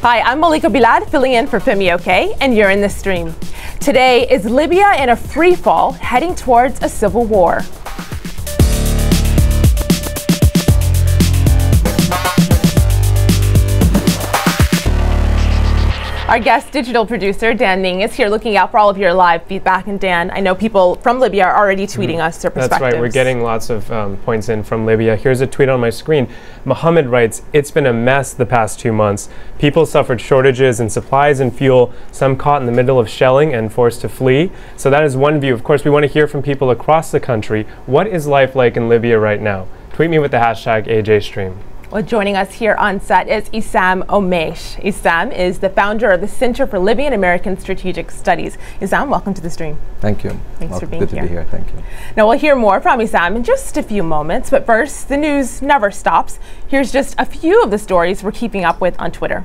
Hi, I'm Malika Bilad, filling in for Femi OK, and you're in the stream. Today, is Libya in a free fall, heading towards a civil war? Our guest digital producer, Dan Ning, is here looking out for all of your live feedback. And Dan, I know people from Libya are already tweeting us their perspectives. That's right. We're getting lots of points in from Libya. Here's a tweet on my screen. Mohammed writes, "It's been a mess the past 2 months. People suffered shortages in supplies and fuel, some caught in the middle of shelling and forced to flee." So that is one view. Of course, we want to hear from people across the country. What is life like in Libya right now? Tweet me with the hashtag AJStream. Well, joining us here on set is Issam Omeish. Issam is the founder of the Center for Libyan American Strategic Studies. Issam, welcome to the stream. Thank you. Thanks for being here. Good to be here. Thank you. Now, we'll hear more from Issam in just a few moments, but first, the news never stops. Here's just a few of the stories we're keeping up with on Twitter.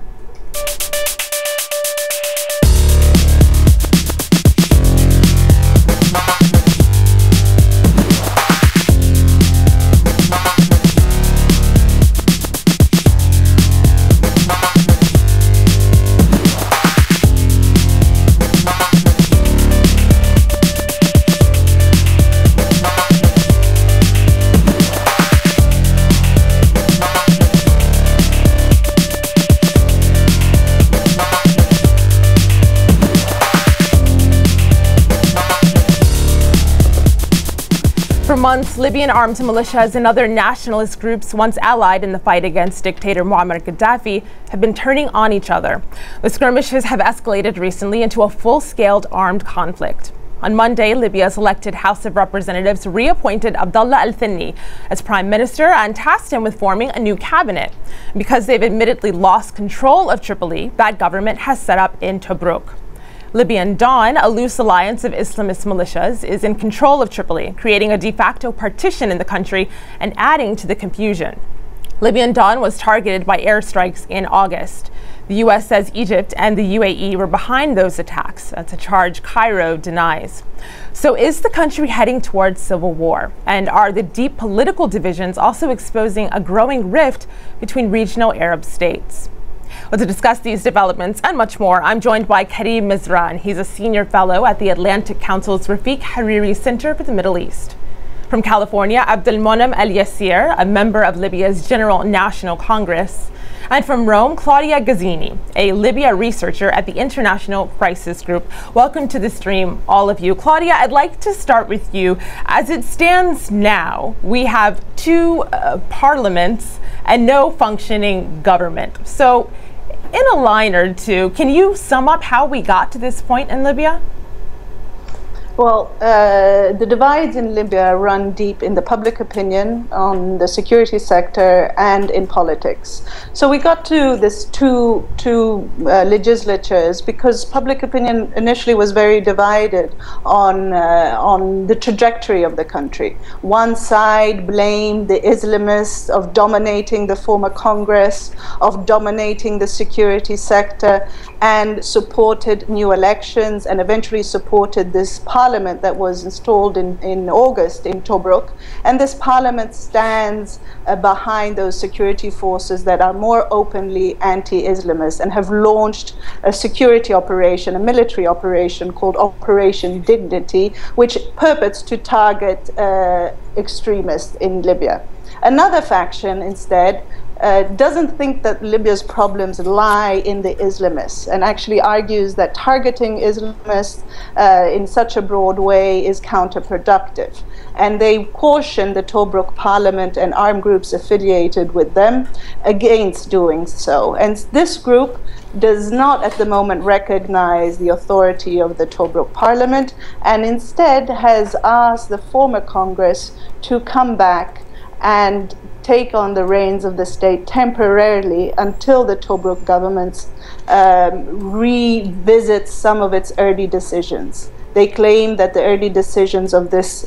For months, Libyan armed militias and other nationalist groups once allied in the fight against dictator Muammar Gaddafi have been turning on each other. The skirmishes have escalated recently into a full-scaled armed conflict. On Monday, Libya's elected House of Representatives reappointed Abdullah al-Thinni as prime minister and tasked him with forming a new cabinet. Because they've admittedly lost control of Tripoli, that government has set up in Tobruk. Libyan Dawn, a loose alliance of Islamist militias, is in control of Tripoli, creating a de facto partition in the country and adding to the confusion. Libyan Dawn was targeted by airstrikes in August. The U.S. says Egypt and the UAE were behind those attacks. That's a charge Cairo denies. So is the country heading towards civil war? And are the deep political divisions also exposing a growing rift between regional Arab states? Well, to discuss these developments and much more, I'm joined by Karim Mizran. He's a senior fellow at the Atlantic Council's Rafiq Hariri Center for the Middle East. From California, Abdelmonem El-Yassir, a member of Libya's General National Congress. And from Rome, Claudia Gazzini, a Libya researcher at the International Crisis Group. Welcome to the stream, all of you. Claudia, I'd like to start with you. As it stands now, we have two parliaments and no functioning government. So, in a line or two, can you sum up how we got to this point in Libya? Well, the divides in Libya run deep in the public opinion, on the security sector, and in politics. So we got to this two legislatures because public opinion initially was very divided on the trajectory of the country. One side blamed the Islamists of dominating the former Congress, of dominating the security sector, and supported new elections and eventually supported this parliament that was installed in August in Tobruk. And this parliament stands behind those security forces that are more openly anti-Islamist and have launched a security operation, a military operation called Operation Dignity, which purports to target extremists in Libya. Another faction instead doesn't think that Libya's problems lie in the Islamists and actually argues that targeting Islamists in such a broad way is counterproductive. And they caution the Tobruk parliament and armed groups affiliated with them against doing so. And this group does not at the moment recognize the authority of the Tobruk parliament and instead has asked the former Congress to come back and take on the reins of the state temporarily until the Tobruk government revisits some of its early decisions. They claim that the early decisions of this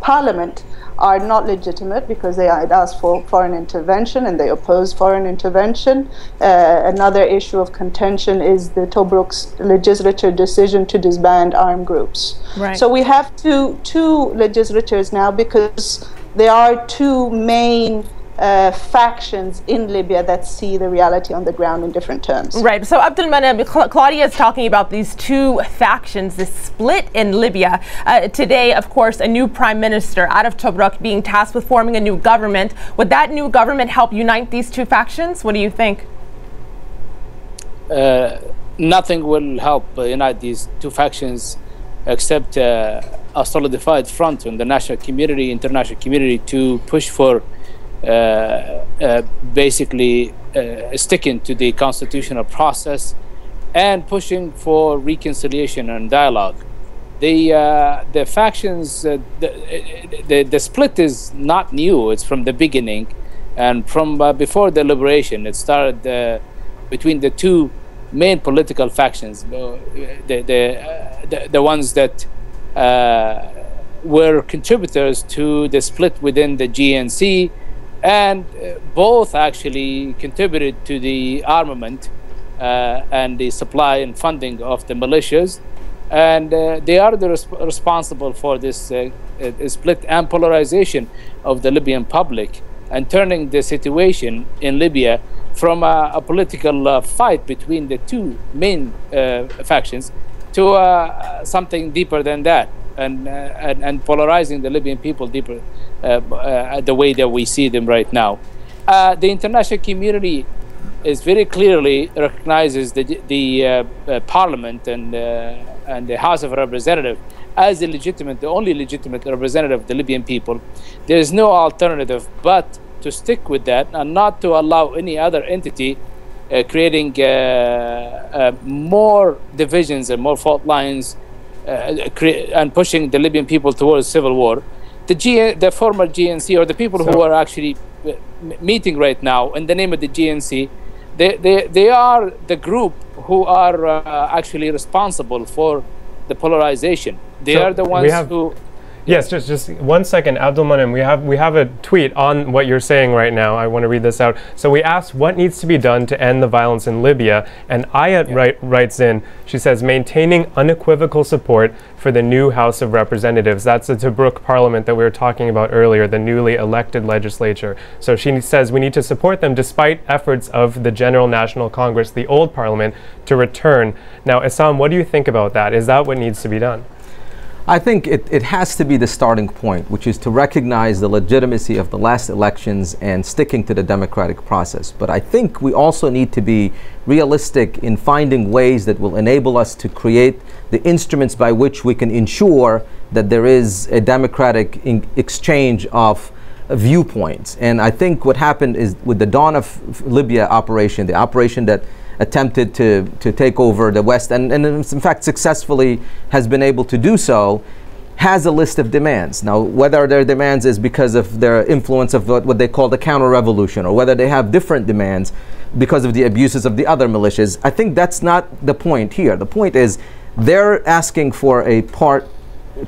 parliament are not legitimate because they had asked for foreign intervention and they oppose foreign intervention. Another issue of contention is the Tobruk's legislature decision to disband armed groups. Right. So we have two legislatures now because there are two main factions in Libya that see the reality on the ground in different terms. Right. So Abdul Manan, Claudia is talking about these two factions, this split in Libya. Today, of course, a new prime minister out of Tobruk being tasked with forming a new government. Would that new government help unite these two factions? What do you think? Nothing will help unite these two factions except a solidified front from the national community, international community, to push for basically sticking to the constitutional process and pushing for reconciliation and dialogue. The factions, the split is not new. It's from the beginning, and from before the liberation, it started between the two main political factions, the ones that were contributors to the split within the GNC, and both actually contributed to the armament and the supply and funding of the militias, and they are responsible for this split and polarization of the Libyan public, and turning the situation in Libya from a political fight between the two main factions to something deeper than that, and polarizing the Libyan people deeper the way that we see them right now. The international community is very clearly recognizes the parliament and the House of Representatives as the only legitimate representative of the Libyan people. There is no alternative but to stick with that and not to allow any other entity creating more divisions and more fault lines and pushing the Libyan people towards civil war. The former GNC, or the people who are actually meeting right now in the name of the GNC, they are the group who are actually responsible for the polarization. They are the ones who... Yes, just 1 second, Abdul Manan. We have a tweet on what you're saying right now. I want to read this out. So we asked what needs to be done to end the violence in Libya, and Ayat writes in. She says maintaining unequivocal support for the new House of Representatives. That's the Tobruk Parliament that we were talking about earlier, the newly elected legislature. So she says we need to support them despite efforts of the General National Congress, the old Parliament, to return. Now, Essam, what do you think about that? Is that what needs to be done? I think it has to be the starting point, which is to recognize the legitimacy of the last elections and sticking to the democratic process. But I think we also need to be realistic in finding ways that will enable us to create the instruments by which we can ensure that there is a democratic exchange of viewpoints. And I think what happened is with the dawn of Libya operation, the operation that attempted to take over the West, and in fact successfully has been able to do so, has a list of demands. Now, whether their demands is because of their influence of what they call the counter-revolution, or whether they have different demands because of the abuses of the other militias, I think that's not the point here. The point is they're asking for a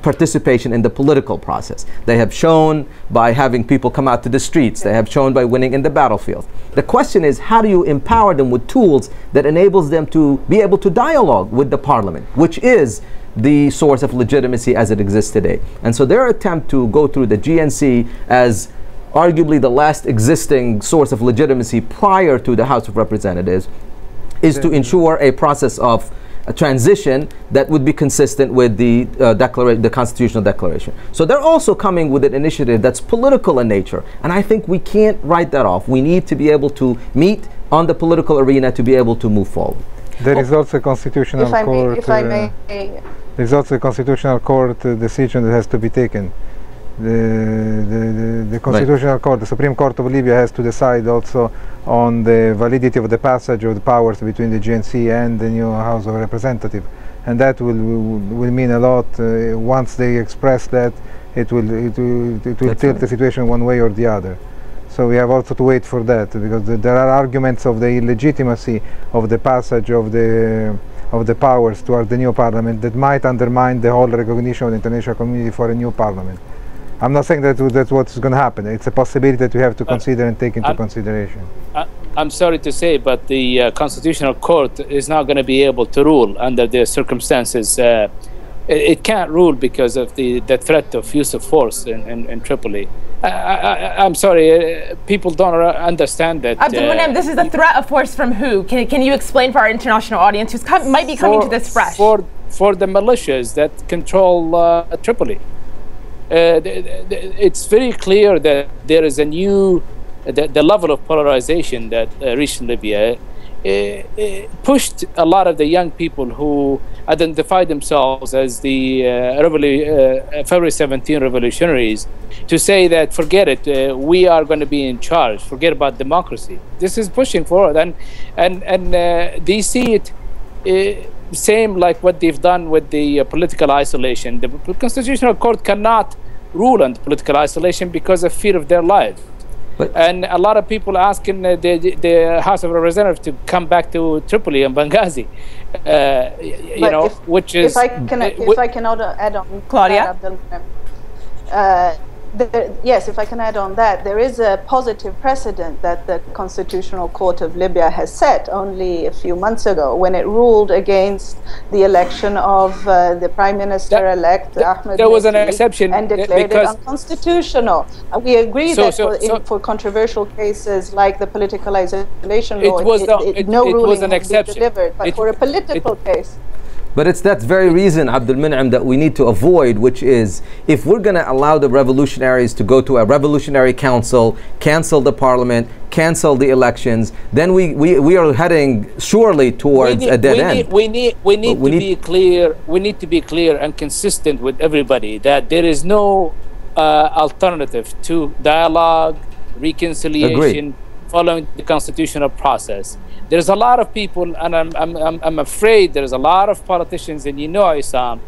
participation in the political process. They have shown by having people come out to the streets. They have shown by winning in the battlefield. The question is, how do you empower them with tools that enables them to be able to dialogue with the parliament, which is the source of legitimacy as it exists today? And so their attempt to go through the GNC as arguably the last existing source of legitimacy prior to the House of Representatives is to ensure a process of a transition that would be consistent with the constitutional declaration. So they're also coming with an initiative that's political in nature, and I think we can't write that off. We need to be able to meet on the political arena to be able to move forward. There is also a constitutional court. There's also a constitutional court decision that has to be taken. The constitutional court, the Supreme Court of Libya, has to decide also on the validity of the passage of the powers between the GNC and the new House of Representatives, and that will mean a lot. Once they express that, it will tilt the situation one way or the other. So we have also to wait for that, because there are arguments of the illegitimacy of the passage of the powers towards the new parliament that might undermine the whole recognition of the international community for a new parliament. I'm not saying that that's what's going to happen. It's a possibility that we have to consider and take into consideration. I'm sorry to say, but the Constitutional Court is not going to be able to rule under the circumstances. It can't rule because of the threat of use of force in Tripoli. I'm sorry, people don't understand that. Abdul-Munim, this is a threat of force from who? Can you explain for our international audience who might be coming to this fresh? For the militias that control Tripoli. It's very clear that there is a new, the level of polarization that reached Libya pushed a lot of the young people who identified themselves as the February 17 revolutionaries to say that forget it, we are going to be in charge, forget about democracy. This is pushing forward, and they see it same like what they've done with the political isolation. The Constitutional Court cannot rule on political isolation because of fear of their lives. And a lot of people asking the House of Representatives to come back to Tripoli and Benghazi, you know, which is... If I can add on, Claudia? Yes, if I can add on that, there is a positive precedent that the Constitutional Court of Libya has set only a few months ago when it ruled against the election of the Prime Minister-elect Ahmed. There was an exception and declared it unconstitutional. We agree that for controversial cases like the political isolation law, no ruling has been delivered. But for a political case. But it's that very reason, Abdul-Munim, that we need to avoid, which is if we're going to allow the revolutionaries to go to a revolutionary council, cancel the parliament, cancel the elections, then we are heading surely towards a dead end. We need to be clear and consistent with everybody that there is no alternative to dialogue, reconciliation, following the constitutional process. There's a lot of people, and I'm afraid there's a lot of politicians, and you know, Isam,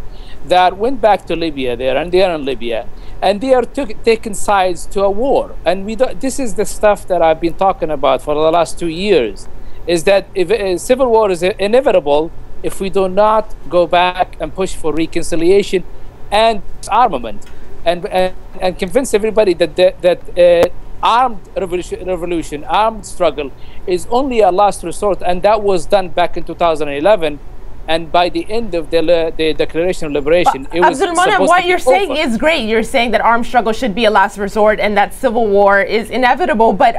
that went back to Libya there, and they are in Libya, and they are taking sides to a war. And this is the stuff that I've been talking about for the last 2 years, is that if civil war is inevitable if we do not go back and push for reconciliation and armament, and convince everybody that armed revolution, armed struggle is only a last resort, and that was done back in 2011. And by the end of the Declaration of Liberation, it was Abdul-Munim, what you're saying is great. You're saying that armed struggle should be a last resort and that civil war is inevitable. But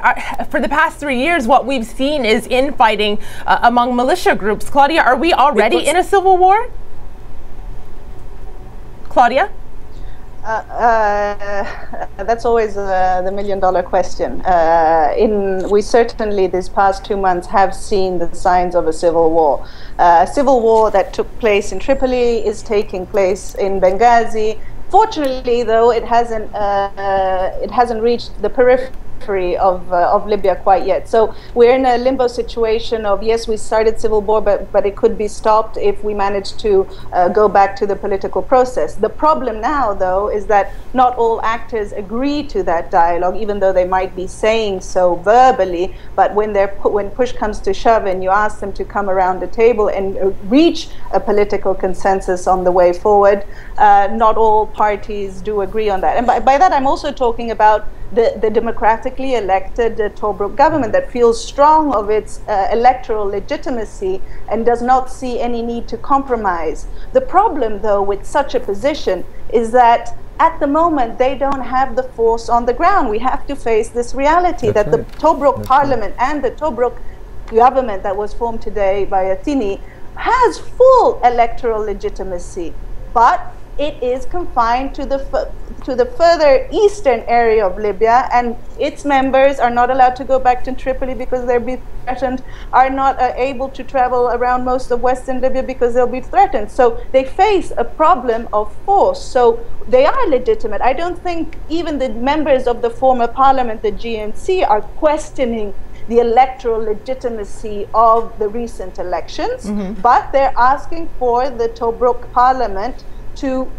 for the past 3 years, what we've seen is infighting among militia groups. Claudia, are we already in a civil war? Claudia? That's always the million-dollar question. We certainly these past 2 months have seen the signs of a civil war. A civil war that took place in Tripoli is taking place in Benghazi. Fortunately, though, it hasn't reached the periphery of Libya quite yet. So we're in a limbo situation of, yes, we started civil war, but it could be stopped if we manage to go back to the political process. The problem now, though, is that not all actors agree to that dialogue, even though they might be saying so verbally. But when push comes to shove and you ask them to come around the table and reach a political consensus on the way forward, not all parties do agree on that. And by that, I'm also talking about the democratically elected Tobruk government that feels strong of its electoral legitimacy and does not see any need to compromise. The problem, though, with such a position is that at the moment they don't have the force on the ground. We have to face this reality that the Tobruk parliament and the Tobruk government that was formed today by al-Thinni has full electoral legitimacy, but it is confined to the further eastern area of Libya, and its members are not allowed to go back to Tripoli because they'll be threatened, are not able to travel around most of Western Libya because they'll be threatened. So they face a problem of force. So they are legitimate. I don't think even the members of the former parliament, the GNC, are questioning the electoral legitimacy of the recent elections, but they're asking for the Tobruk parliament to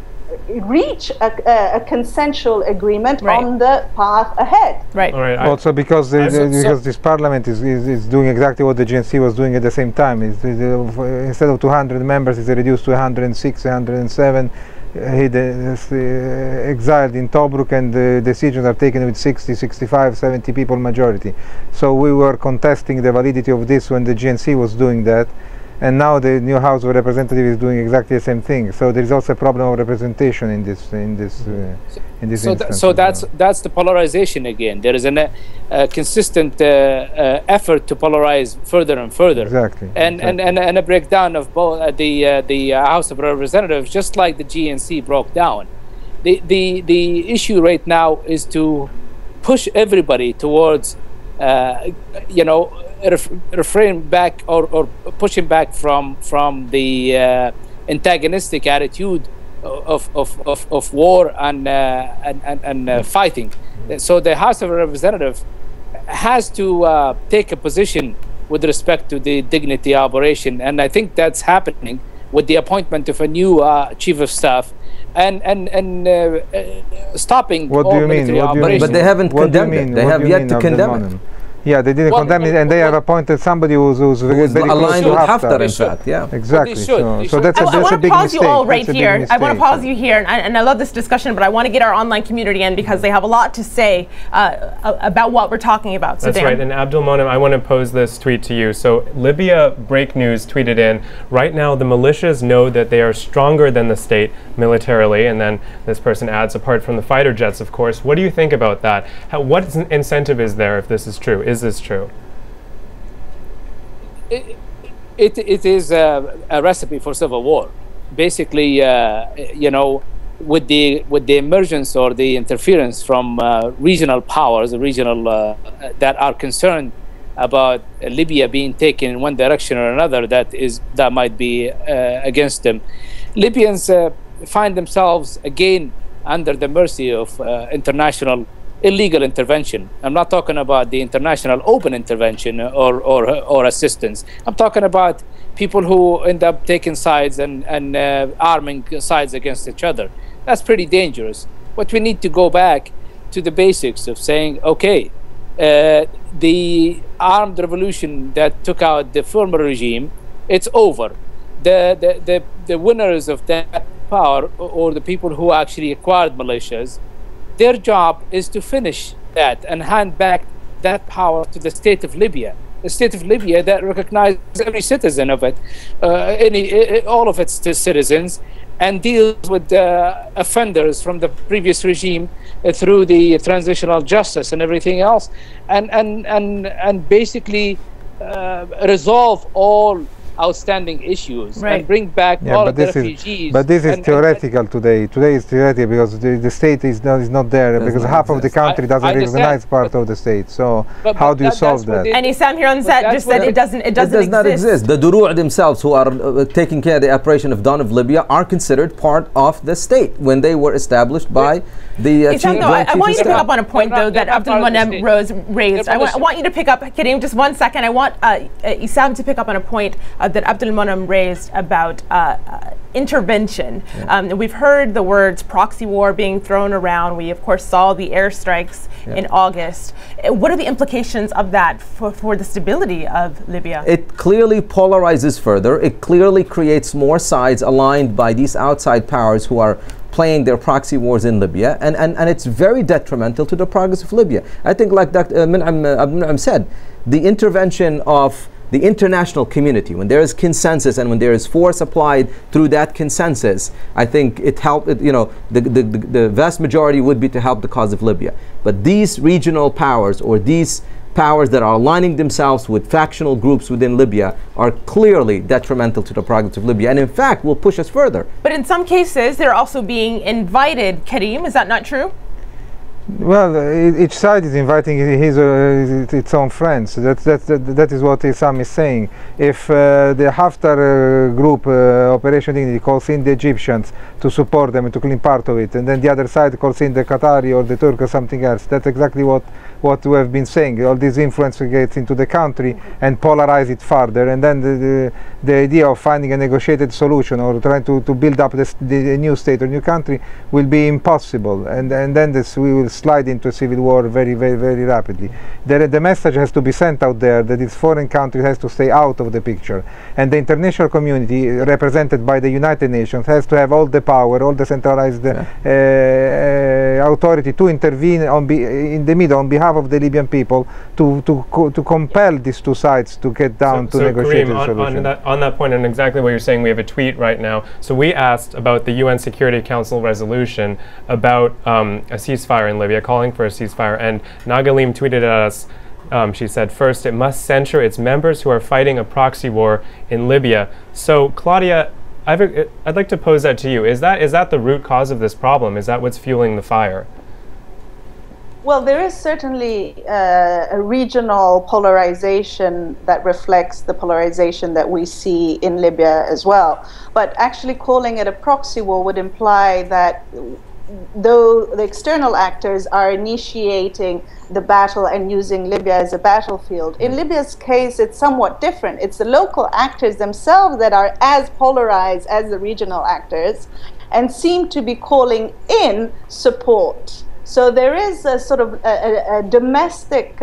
reach a consensual agreement on the path ahead. Right. All right. Also because this parliament is doing exactly what the GNC was doing at the same time. Instead of 200 members, it's reduced to 106, 107. Exiled in Tobruk, and the decisions are taken with 60, 65, 70 people majority. So we were contesting the validity of this when the GNC was doing that. and now the new House of Representatives is doing exactly the same thing. So there is also a problem of representation in this instance. So that's the polarization again. There is a consistent effort to polarize further and further. Exactly. And a breakdown of both the House of Representatives, just like the GNC broke down. The issue right now is to push everybody towards refrain back or pushing back from the antagonistic attitude of war and fighting. So the House of Representatives has to take a position with respect to the dignity operation, and I think that's happening with the appointment of a new chief of staff and stopping all military operations. But they haven't condemned it. They have yet to condemn it. Yeah, they didn't condemn it, and they have appointed somebody who's very aligned with Haftar, in fact. fact. Yeah, exactly. So that's a big mistake. I want to pause you all right here. I want to pause you here, and I love this discussion, but I want to get our online community in because they have a lot to say about what we're talking about. So that's right. And Abdul Monem, I want to pose this tweet to you. So Libya Break News tweeted in, right now the militias know that they are stronger than the state militarily, and then this person adds, apart from the fighter jets, of course. What do you think about that? What incentive is there if this is true? Is this true? It is a recipe for civil war. Basically, with the emergence or the interference from regional powers, that are concerned about Libya being taken in one direction or another, that might be against them. Libyans find themselves again under the mercy of international illegal intervention. I'm not talking about the international open intervention or assistance. I'm talking about people who end up taking sides and arming sides against each other. That's pretty dangerous. But we need to go back to the basics of saying, okay, the armed revolution that took out the former regime, it's over. The winners of that power, or the people who actually acquired militias, their job is to finish that and hand back that power to the state of Libya. The state of Libya that recognizes every citizen of it, all of its citizens, and deals with offenders from the previous regime through the transitional justice and everything else, and basically resolve all outstanding issues and bring back all of the refugees. But this is theoretical today. Today is theoretical because the state is not there, because half of the country doesn't recognize part of the state. So how do you solve that? And Issam here on set just said it does not exist. The Durou' themselves, who are taking care of the operation of Dawn of Libya, are considered part of the state when they were established by the Issam, I want you to pick up on a point though that Abdul Monem raised. I want you to pick up, Karim, just 1 second. I want Issam to pick up on a point that Abdul Monem raised about intervention. We've heard the words proxy war being thrown around. We of course saw the airstrikes in August. What are the implications of that for the stability of Libya? It clearly polarizes further. It clearly creates more sides aligned by these outside powers who are playing their proxy wars in Libya, and it's very detrimental to the progress of Libya. I think, like Dr. Min'am said, the intervention of the international community, when there is consensus and when there is force applied through that consensus, I think it helped. The vast majority would be to help the cause of Libya. But these regional powers, or these powers that are aligning themselves with factional groups within Libya, are clearly detrimental to the progress of Libya, and in fact will push us further. But in some cases, they're also being invited. Karim, is that not true? Well, each side is inviting its own friends. That is what Issam is saying. If the Haftar group, Operation Dignity, calls in the Egyptians to support them and to clean part of it, and then the other side calls in the Qatari or the Turk or something else, that's exactly what we have been saying. All this influence gets into the country and polarize it further, and then the idea of finding a negotiated solution or trying to build up the new state or new country will be impossible, and then we will slide into a civil war very, very, very rapidly. The message has to be sent out there that this foreign country has to stay out of the picture, and the international community, represented by the United Nations, has to have all the power, all the centralized authority to intervene in the middle on behalf of the Libyan people to compel these two sides to get down to negotiate a solution. On that point, and exactly what you're saying, we have a tweet right now. So we asked about the UN Security Council resolution about a ceasefire in Libya, calling for a ceasefire, and Nagalim tweeted at us. She said, first, it must censure its members who are fighting a proxy war in Libya. So, Claudia, I'd like to pose that to you. Is that the root cause of this problem? Is that what's fueling the fire? Well, there is certainly a regional polarization that reflects the polarization that we see in Libya as well. But actually calling it a proxy war would imply that though the external actors are initiating the battle and using Libya as a battlefield. In Libya's case, it's somewhat different. It's the local actors themselves that are as polarized as the regional actors and seem to be calling in support. So there is a sort of a domestic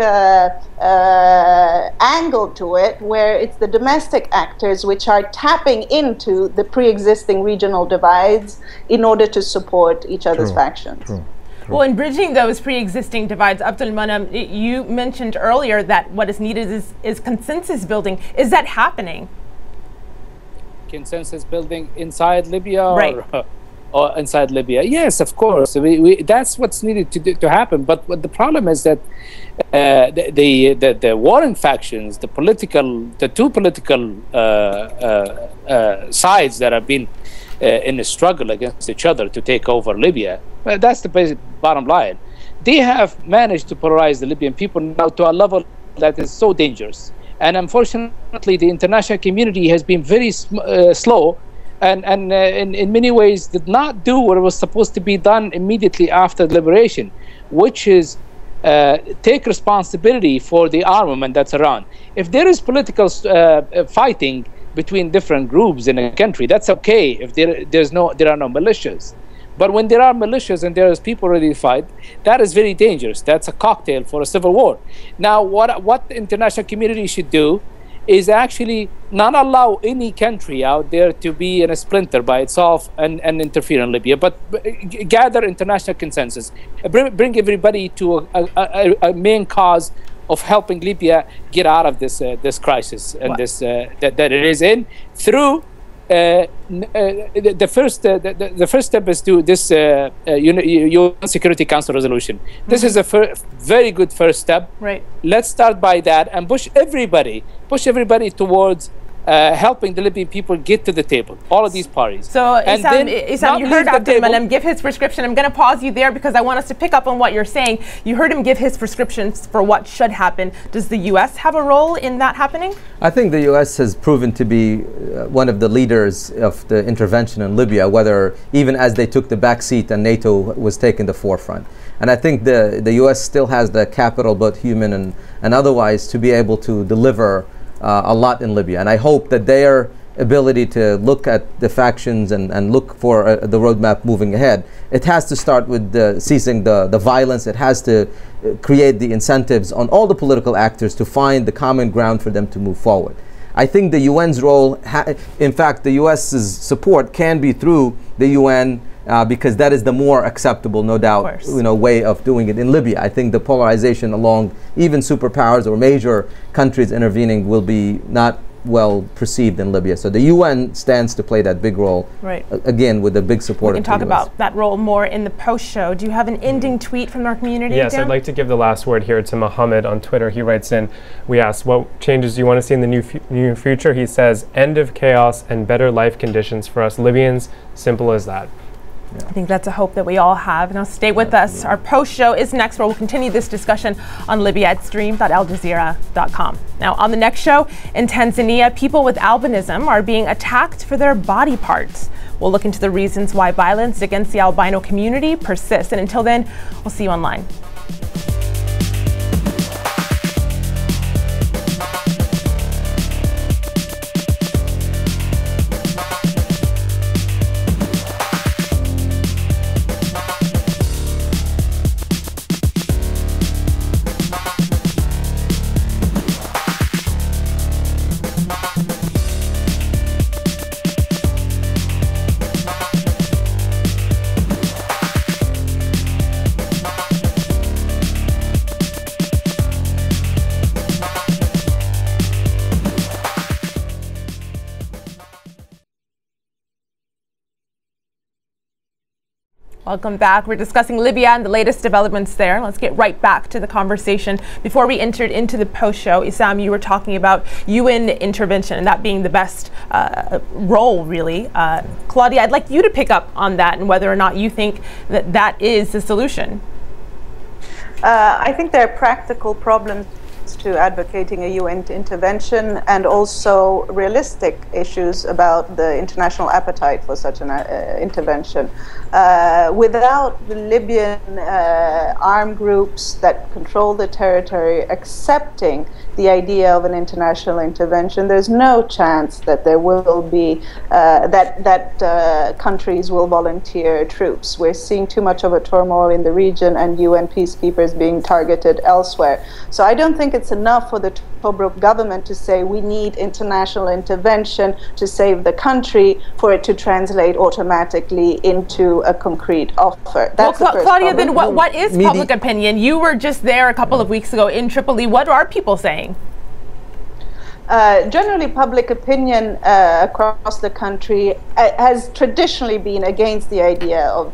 angle to it, where it's the domestic actors which are tapping into the pre-existing regional divides in order to support each other's factions. True. Well, in bridging those pre-existing divides, Abdul Manam, you mentioned earlier that what is needed is consensus building. Is that happening? Consensus building inside Libya, right? Or inside Libya? Yes, of course. That's what's needed to happen. But what the problem is that the warring factions, the two political sides that have been in a struggle against each other to take over Libya, that's the basic bottom line. They have managed to polarize the Libyan people now to a level that is so dangerous. And unfortunately, the international community has been very slow and in many ways did not do what was supposed to be done immediately after the liberation, which is take responsibility for the armament that's around. If there is political fighting between different groups in a country, that's okay if there are no militias. But when there are militias and there is people ready to fight, that is very dangerous. That's a cocktail for a civil war. Now, what the international community should do is actually not allow any country out there to be in a splinter by itself and interfere in Libya, but gather international consensus, bring everybody to a main cause of helping Libya get out of this crisis and this that it is in through. The first step is to this UN Security Council resolution. This is a very good first step. Right. Let's start by that and push everybody towards helping the Libyan people get to the table, all of these parties. So, Issam, you heard Abdul Manam give his prescription. I'm going to pause you there because I want us to pick up on what you're saying. You heard him give his prescriptions for what should happen. Does the U.S. have a role in that happening? I think the U.S. has proven to be one of the leaders of the intervention in Libya, whether even as they took the back seat and NATO was taking the forefront. And I think the U.S. still has the capital, both human and otherwise, to be able to deliver a lot in Libya. And I hope that their ability to look at the factions and look for the roadmap moving ahead, it has to start with ceasing the violence. It has to create the incentives on all the political actors to find the common ground for them to move forward. I think the UN's role, in fact, the US's support can be through the UN because that is the more acceptable, no doubt, way of doing it in Libya. I think the polarization along even superpowers or major countries intervening will be not well perceived in Libya. So the UN stands to play that big role, again, with the big support of the US. We can talk about that role more in the post-show. Do you have an ending tweet from our community? Yes, Dan? I'd like to give the last word here to Mohammed on Twitter. He writes in, we asked, what changes do you want to see in the near future? He says, end of chaos and better life conditions for us Libyans. Simple as that. Yeah. I think that's a hope that we all have. Now stay with us. Our post show is next, where we'll continue this discussion on Libya at stream.aljazeera.com. Now on the next show, in Tanzania, people with albinism are being attacked for their body parts. We'll look into the reasons why violence against the albino community persists. And until then, we'll see you online. Welcome back. We're discussing Libya and the latest developments there. Let's get right back to the conversation. Before we entered into the post-show, Issam, you were talking about UN intervention and that being the best role, really. Claudia, I'd like you to pick up on that and whether or not you think that that is the solution. I think there are practical problems to advocating a UN intervention and also realistic issues about the international appetite for such an intervention. Without the Libyan armed groups that control the territory accepting the idea of an international intervention, there's no chance that there will be, that countries will volunteer troops. We're seeing too much of a turmoil in the region and UN peacekeepers being targeted elsewhere. So I don't think it's enough for the Tobruk government to say we need international intervention to save the country for it to translate automatically into a concrete offer. That's the first Claudia, problem. then what is public opinion? You were just there a couple of weeks ago in Tripoli. What are people saying? Generally, public opinion across the country has traditionally been against the idea of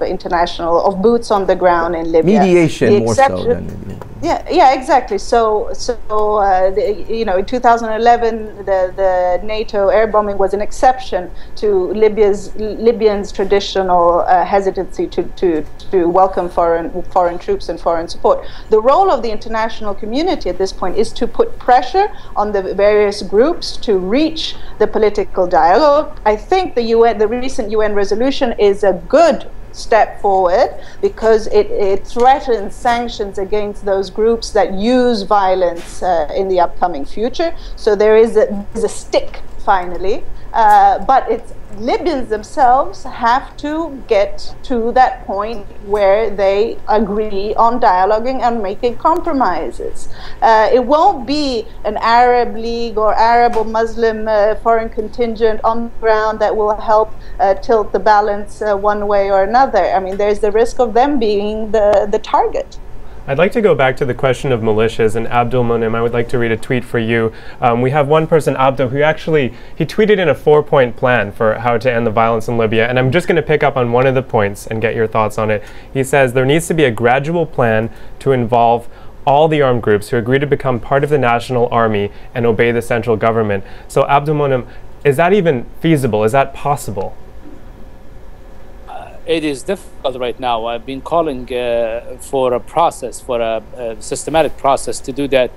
boots on the ground in Libya. Mediation more so than. Yeah, exactly. So you know, in 2011, the NATO air bombing was an exception to Libyans' traditional hesitancy to welcome foreign troops and foreign support. The role of the international community at this point is to put pressure on the various groups to reach the political dialogue. I think the recent UN resolution is a good step forward because it threatens sanctions against those groups that use violence in the upcoming future. So there is a stick finally, but it's Libyans themselves have to get to that point where they agree on dialoguing and making compromises. It won't be an Arab League or Arab or Muslim foreign contingent on the ground that will help tilt the balance one way or another. I mean, there's the risk of them being the target. I'd like to go back to the question of militias, and Abdul Monem, I would like to read a tweet for you. We have one person, Abdul, who he tweeted in a 4-point plan for how to end the violence in Libya, and I'm just going to pick up on one of the points and get your thoughts on it. He says there needs to be a gradual plan to involve all the armed groups who agree to become part of the national army and obey the central government. So Abdul Monem, is that even feasible? Is that possible? It is difficult right now. I've been calling for a process, for a systematic process to do that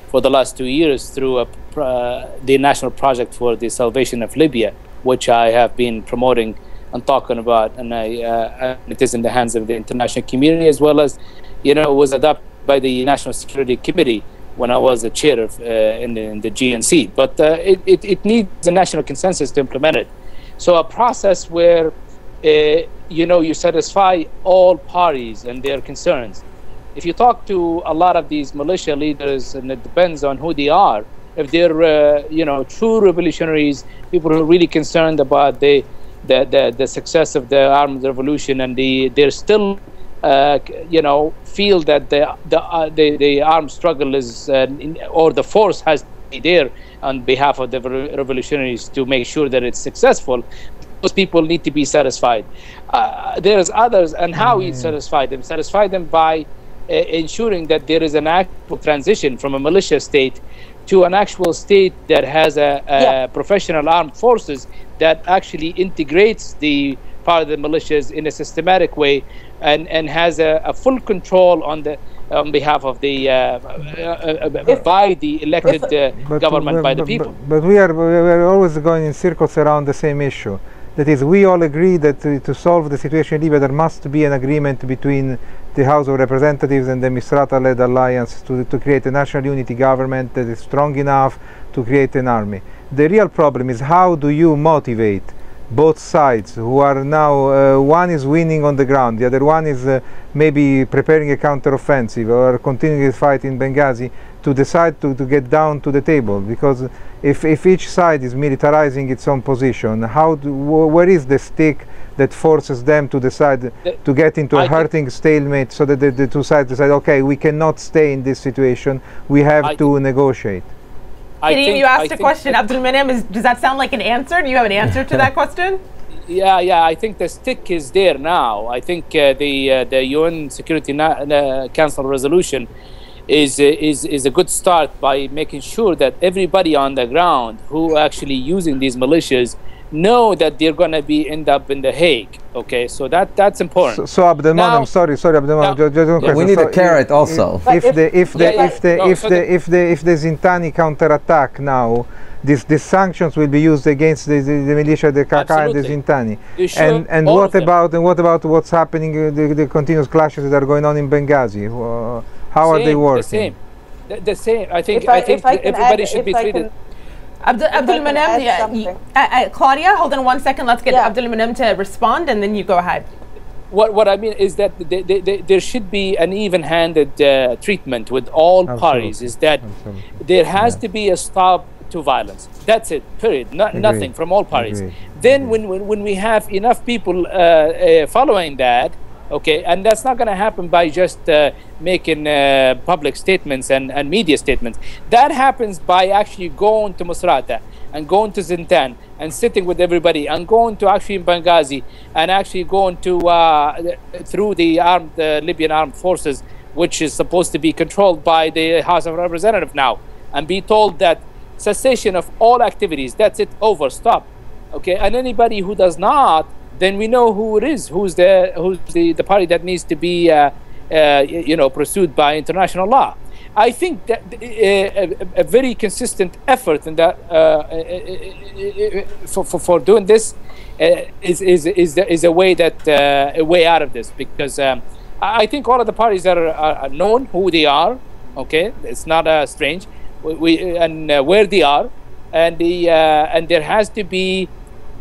for the last 2 years through the National Project for the Salvation of Libya, which I have been promoting and talking about, and it is in the hands of the international community, as well as, you know, it was adopted by the National Security Committee when I was the chair of in the GNC. But it needs a national consensus to implement it. So a process where you know, you satisfy all parties and their concerns. If you talk to a lot of these militia leaders, and it depends on who they are, if they're you know, true revolutionaries, people who are really concerned about the success of the armed revolution, and they're still you know, feel that the armed struggle is or the force has to be there on behalf of the revolutionaries to make sure that it's successful. Those people need to be satisfied. There's others, and how we satisfy them? Satisfy them by ensuring that there is an actual transition from a militia state to an actual state that has a professional armed forces that actually integrates the part of the militias in a systematic way and has a full control on behalf of the by the elected government, by the people. But we are always going in circles around the same issue. That is, we all agree that to solve the situation in Libya, there must be an agreement between the House of Representatives and the Misrata-led alliance to create a national unity government that is strong enough to create an army. The real problem is, how do you motivate both sides who are now, one is winning on the ground, the other one is maybe preparing a counter-offensive or continuing the fight in Benghazi, to decide to get down to the table? Because if each side is militarizing its own position, where is the stick that forces them to decide to get into a hurting stalemate, so that the two sides decide, okay, we cannot stay in this situation, we have to negotiate? You asked a question, Abdul Monem. Does that sound like an answer? Do you have an answer to that question? Yeah. I think the stick is there now. I think the UN Security Council resolution is a good start by making sure that everybody on the ground who actually using these militias know that they're going to be end up in the Hague. Okay, so that's important. So Abdelmonem, sorry, Abdelmonem, just we need a carrot also. If the Zintani counterattack now, these sanctions will be used against the militia, the KK and the Zintani. And what about what's happening, the continuous clashes that are going on in Benghazi? How are they working? The same. I think everybody should be treated. Abdelmonem, Claudia, hold on 1 second. Let's get Abdelmonem to respond, and then you go ahead. What I mean is that there should be an even-handed treatment with all parties. Is that there has to be a stop to violence. That's it. Period. Nothing from all parties. Then when we have enough people following that. Okay, and that's not going to happen by just making public statements and media statements. That happens by actually going to Misrata and going to Zintan and sitting with everybody and going to actually Benghazi and actually going to through the Libyan armed forces, which is supposed to be controlled by the House of Representatives now, and be told that cessation of all activities. That's it. Over. Stop. Okay, and anybody who does not, then we know who it is, who's the party that needs to be pursued by international law. I think that a very consistent effort in that for doing this is a way a way out of this, because I think all of the parties that are known who they are. Okay, it's not strange. Where they are, and there has to be.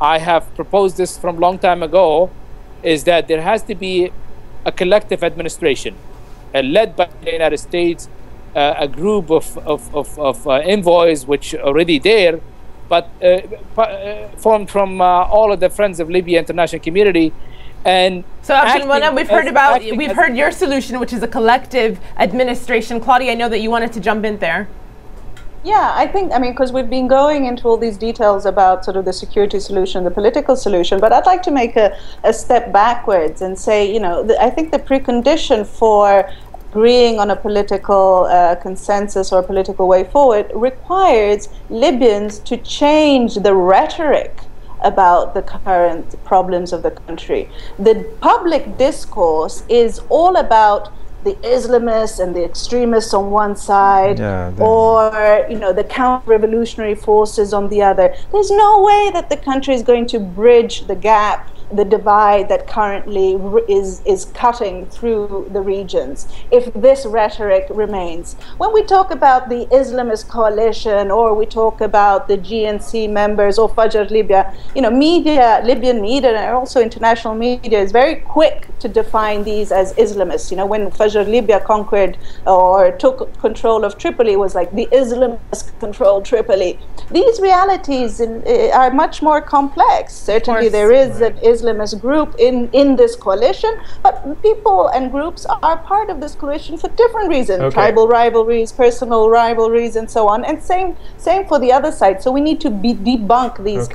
I have proposed this from a long time ago, is that there has to be a collective administration led by the United States, a group of envoys which are already there, but formed from all of the Friends of Libya international community. And so Abdelmonem, we've heard your solution, which is a collective administration. Claudia, I know that you wanted to jump in there. Yeah, I mean, because we've been going into all these details about sort of the security solution, the political solution, but I'd like to make a step backwards and say, I think the precondition for agreeing on a political consensus or a political way forward requires Libyans to change the rhetoric about the current problems of the country. The public discourse is all about the Islamists and the extremists on one side, or the counter-revolutionary forces on the other. There's no way that the country is going to bridge the gap, the divide that currently is cutting through the regions if this rhetoric remains. When we talk about the Islamist coalition, or we talk about the GNC members or Fajr Libya, Libyan media and also international media is very quick to define these as Islamists. When Fajr Libya conquered or took control of Tripoli, it was like the Islamists controlled Tripoli. These realities are much more complex. Certainly there is an Islamist group in this coalition, but people and groups are part of this coalition for different reasons, tribal rivalries, personal rivalries, and so on, and same for the other side. So we need to debunk these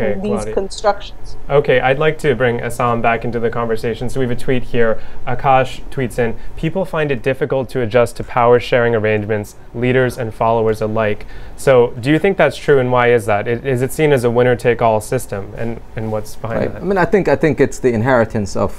constructions. Okay, I'd like to bring Assam back into the conversation. So we have a tweet here. Akash tweets in, people find it difficult to adjust to power sharing arrangements, leaders and followers alike. So do you think that's true, and why is that? Is it seen as a winner-take-all system, and what's behind that? I mean, I think it's the inheritance of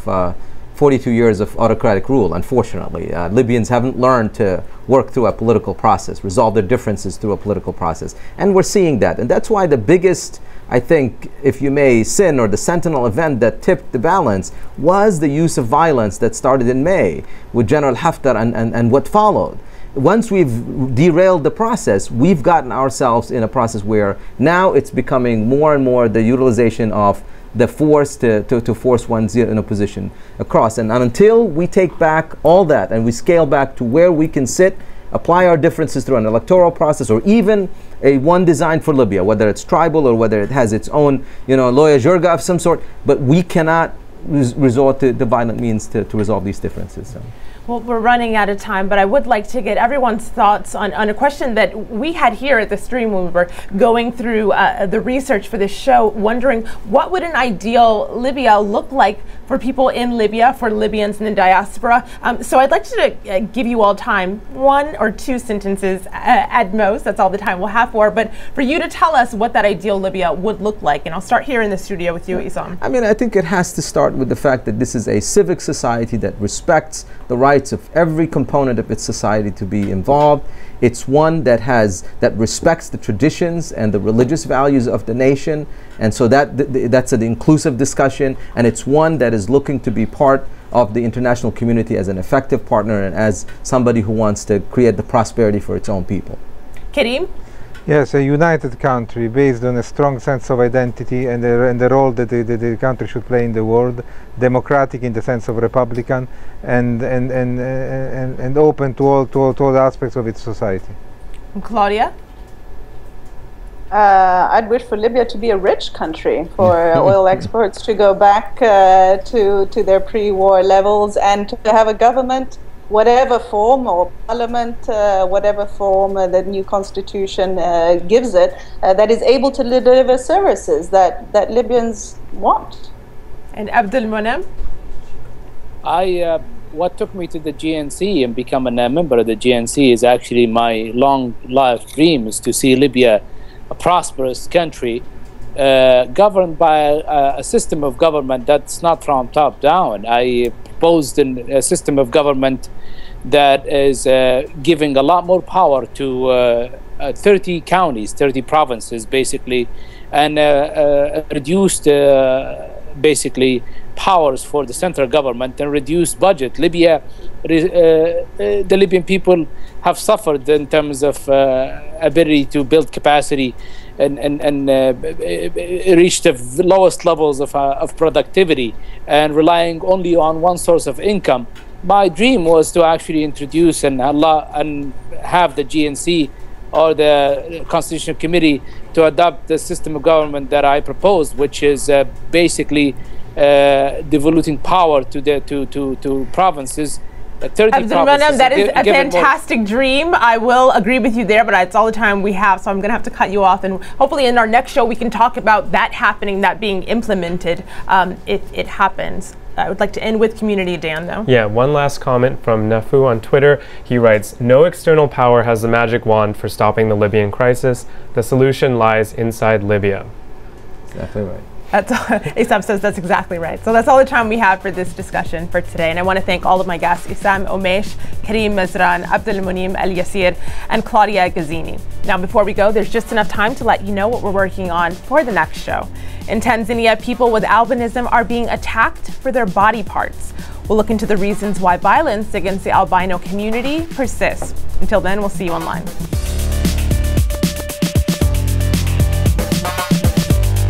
42 years of autocratic rule, unfortunately. Libyans haven't learned to work through a political process, resolve their differences through a political process. And we're seeing that. And that's why the biggest, I think, if you may, sin or the sentinel event that tipped the balance was the use of violence that started in May with General Haftar and what followed. Once we've derailed the process, we've gotten ourselves in a process where now it's becoming more and more the utilization of the force to force one's in a position across. And until we take back all that and we scale back to where we can sit, apply our differences through an electoral process, or even a one designed for Libya, whether it's tribal or whether it has its own, loya jirga of some sort, but we cannot resort to the violent means to resolve these differences. So. Well, we're running out of time, but I would like to get everyone's thoughts on a question that we had here at the stream when we were going through the research for this show, wondering what would an ideal Libya look like for people in Libya, for Libyans in the diaspora. So I'd like to give you all time, 1 or 2 sentences at most, that's all the time we'll have for, but for you to tell us what that ideal Libya would look like. And I'll start here in the studio with you, Isam. I mean, I think it has to start with the fact that this is a civic society that respects the rights of every component of its society to be involved. It's one that respects the traditions and the religious values of the nation, and so that's an inclusive discussion, and it's one that is looking to be part of the international community as an effective partner and as somebody who wants to create the prosperity for its own people. Karim? Yes, a united country based on a strong sense of identity and the role that the country should play in the world, democratic in the sense of republican, and open to all aspects of its society. And Claudia? I'd wish for Libya to be a rich country, for oil exports to go back to their pre-war levels, and to have a government, whatever form, or parliament, whatever form the new constitution gives it, that is able to deliver services that Libyans want. And Abdul Monem? What took me to the GNC and becoming a member of the GNC is actually my long life dream, is to see Libya a prosperous country governed by a system of government that's not from top down. I proposed a system of government that is giving a lot more power to 30 counties, 30 provinces basically, and reduced basically powers for the central government and reduced budget. Libya, the Libyan people have suffered in terms of ability to build capacity and reach the lowest levels of productivity and relying only on one source of income. My dream was to actually introduce and have the GNC or the Constitutional Committee to adopt the system of government that I proposed, which is basically devoluting power to provinces. Abdul Monem, that is a fantastic dream. I will agree with you there, but it's all the time we have, so I'm going to have to cut you off. And hopefully in our next show we can talk about that happening, that being implemented if it happens. I would like to end with community, Dan, though. Yeah, one last comment from Nafu on Twitter. He writes, "No external power has the magic wand for stopping the Libyan crisis. The solution lies inside Libya." Exactly right. Isam says that's exactly right. So that's all the time we have for this discussion for today. And I want to thank all of my guests, Isam Omesh, Karim Mezran, Abdul Monem Al Yasir, and Claudia Gazzini. Now, before we go, there's just enough time to let you know what we're working on for the next show. In Tanzania, people with albinism are being attacked for their body parts. We'll look into the reasons why violence against the albino community persists. Until then, we'll see you online.